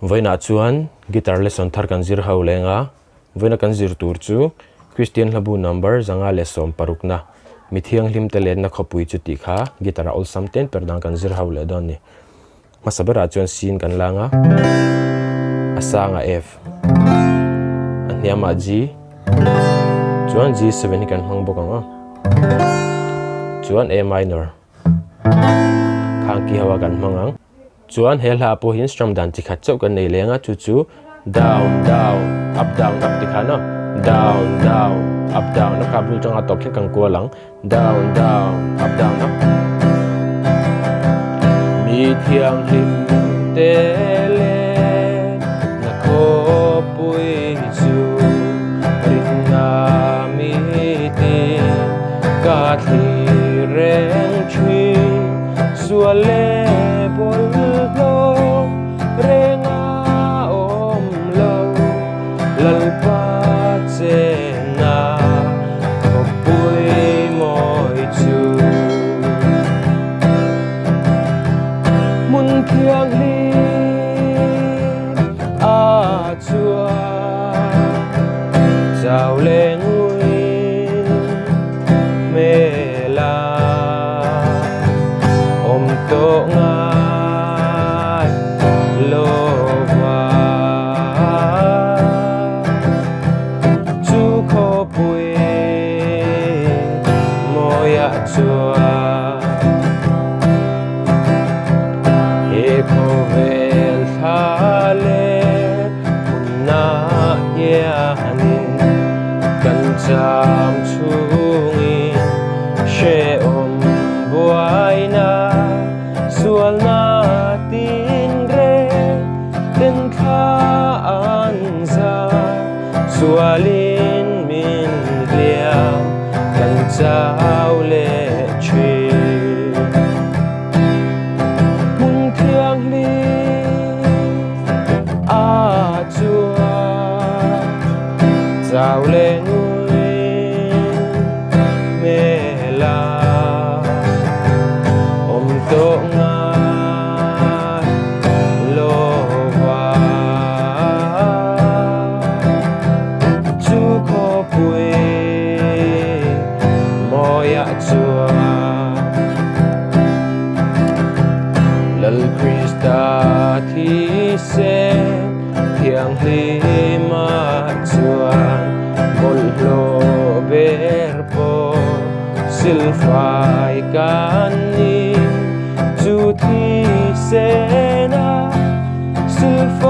Voina chuan guitar lesson thar kan zir ho lenga voina kan zir tur chu Christian hlabu number zanga lesson parukna mi thianghlimte lenna khawpui chu ti kha guitar ol samten Perhdan kan zir ho le don ni masabera chuan sin kan langa asanga F anhiama G chuan G7 ni kan hmang bokanga chuan A minor khangki hawa kan hmangang chuan helha po hin strum dan chi khat chau kan nei lenga chu chu down down up ti khana down down up down na kabul changa top thek kan ko lang down down up mi thianghlimte le na khawpui chu rinna mi ti ka thi reng chi suale bol lo renga om lo lalpa che na khawpui moi chu mun thianghlim a chua chào lên ngui mê la om to ngai lo va chu khawpui moya chua e khovel thale punna ya hanin kan cham chungin she om buaina sual na tin re ten kha anza sualin min liao kan chau le chi mun thianghlim a chua chau le ngui mê la om to ngai lo va chu khawpui moya chua lal krista thi sen thianghlim a chuan bol lo ber po silfai kan ni chu thi se na silfai